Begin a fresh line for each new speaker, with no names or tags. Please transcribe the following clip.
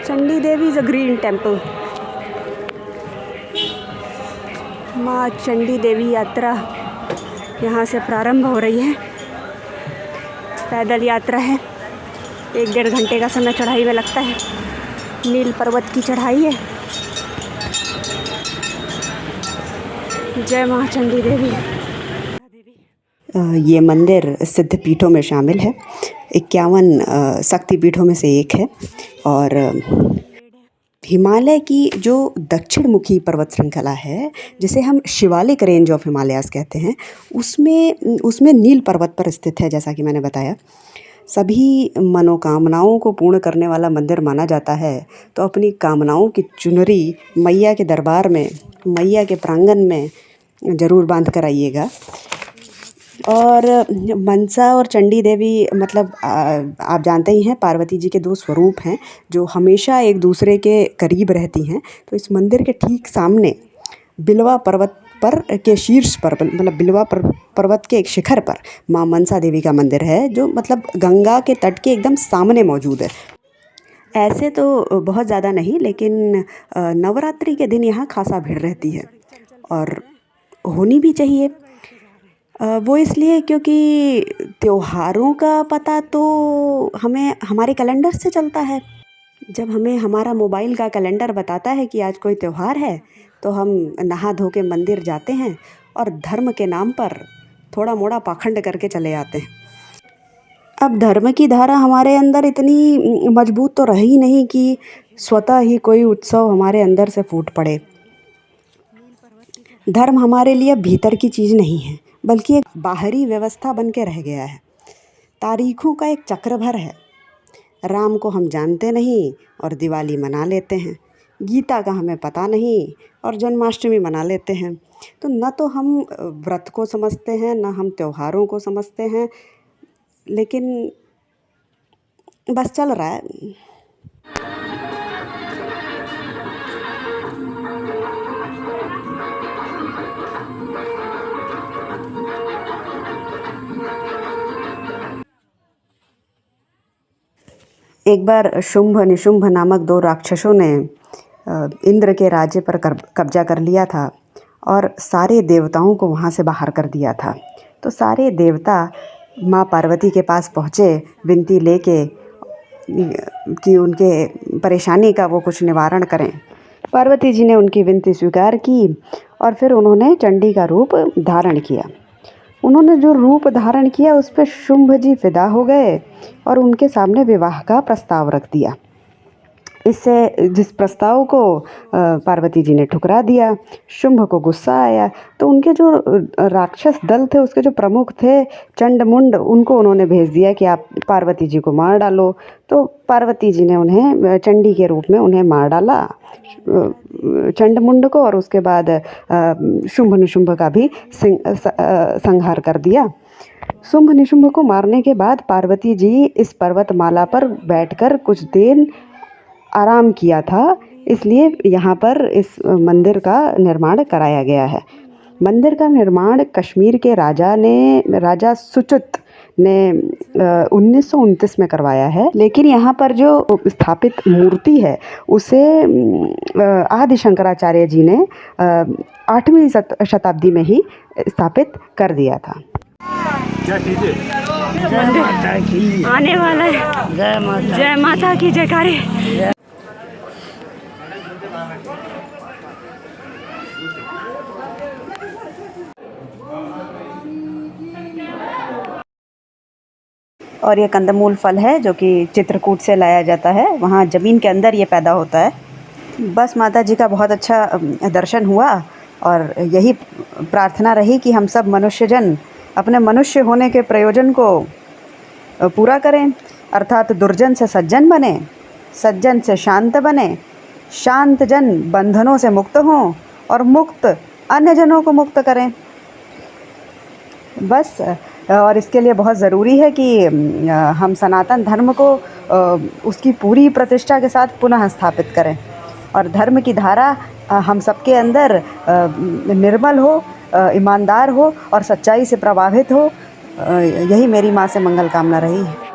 Chandi Devi is a green temple. माँ चंडी देवी यात्रा यहाँ से प्रारंभ हो रही है। पैदल यात्रा है, 1-1.5 घंटे का समय चढ़ाई में लगता है। नील पर्वत की चढ़ाई है। जय माँ चंडी देवी। ये मंदिर सिद्ध पीठों में शामिल है, 51 शक्ति पीठों में से एक है और हिमालय की जो दक्षिण मुखी पर्वत श्रृंखला है, जिसे हम शिवालिक रेंज ऑफ हिमालयाज़ कहते हैं, उसमें नील पर्वत पर स्थित है। जैसा कि मैंने बताया, सभी मनोकामनाओं को पूर्ण करने वाला मंदिर माना जाता है। तो अपनी कामनाओं की चुनरी मैया के दरबार में, मैया के प्रांगण में ज़रूर बांध कर आइएगा। और मनसा और चंडी देवी मतलब आप जानते ही हैं, पार्वती जी के 2 स्वरूप हैं जो हमेशा एक दूसरे के करीब रहती हैं। तो इस मंदिर के ठीक सामने बिलवा पर्वत पर के शीर्ष पर, मतलब बिलवा पर्वत के एक शिखर पर माँ मनसा देवी का मंदिर है, जो मतलब गंगा के तट के एकदम सामने मौजूद है। ऐसे तो बहुत ज़्यादा नहीं, लेकिन नवरात्रि के दिन यहाँ खासा भीड़ रहती है और होनी भी चाहिए। वो इसलिए क्योंकि त्योहारों का पता तो हमें हमारे कैलेंडर से चलता है। जब हमें हमारा मोबाइल का कैलेंडर बताता है कि आज कोई त्यौहार है, तो हम नहा धो के मंदिर जाते हैं और धर्म के नाम पर थोड़ा मोड़ा पाखंड करके चले आते हैं। अब धर्म की धारा हमारे अंदर इतनी मजबूत तो रही नहीं कि स्वतः ही कोई उत्सव हमारे अंदर से फूट पड़े। धर्म हमारे लिए भीतर की चीज़ नहीं है, बल्कि एक बाहरी व्यवस्था बन के रह गया है। तारीखों का एक चक्रभर है। राम को हम जानते नहीं और दिवाली मना लेते हैं। गीता का हमें पता नहीं और जन्माष्टमी मना लेते हैं। तो न तो हम व्रत को समझते हैं, न हम त्योहारों को समझते हैं, लेकिन बस चल रहा है। एक बार शुंभ निशुंभ नामक 2 राक्षसों ने इंद्र के राज्य पर कब्जा कर लिया था और सारे देवताओं को वहाँ से बाहर कर दिया था। तो सारे देवता माँ पार्वती के पास पहुँचे विनती लेके कि उनके परेशानी का वो कुछ निवारण करें। पार्वती जी ने उनकी विनती स्वीकार की और फिर उन्होंने चंडी का रूप धारण किया। उन्होंने जो रूप धारण किया उस पर शुंभ जी फिदा हो गए और उनके सामने विवाह का प्रस्ताव रख दिया। इससे जिस प्रस्ताव को पार्वती जी ने ठुकरा दिया, शुंभ को गुस्सा आया। तो उनके जो राक्षस दल थे, उसके जो प्रमुख थे चंडमुंड, उनको उन्होंने भेज दिया कि आप पार्वती जी को मार डालो। तो पार्वती जी ने उन्हें चंडी के रूप में उन्हें मार डाला, चंडमुंड को, और उसके बाद शुंभ निशुंभ का भी संहार कर दिया। शुंभ निशुंभ को मारने के बाद पार्वती जी इस पर्वतमाला पर बैठकर कुछ देर आराम किया था, इसलिए यहाँ पर इस मंदिर का निर्माण कराया गया है। मंदिर का निर्माण कश्मीर के राजा सुचुत ने 1929 में करवाया है, लेकिन यहाँ पर जो स्थापित मूर्ति है उसे आदि शंकराचार्य जी ने 8वीं शताब्दी में ही स्थापित कर दिया था।
क्या कीजिए?
जय माता की आने वाला है। जय माता की जयकारे। और ये कंदमूल फल है जो कि चित्रकूट से लाया जाता है, वहाँ ज़मीन के अंदर ये पैदा होता है। बस माता जी का बहुत अच्छा दर्शन हुआ और यही प्रार्थना रही कि हम सब मनुष्यजन अपने मनुष्य होने के प्रयोजन को पूरा करें, अर्थात दुर्जन से सज्जन बने, सज्जन से शांत बने, शांत जन बंधनों से मुक्त हों और मुक्त अन्य जनों को मुक्त करें। बस, और इसके लिए बहुत ज़रूरी है कि हम सनातन धर्म को उसकी पूरी प्रतिष्ठा के साथ पुनः स्थापित करें और धर्म की धारा हम सबके अंदर निर्मल हो, ईमानदार हो और सच्चाई से प्रभावित हो। यही मेरी माँ से मंगल कामना रही है।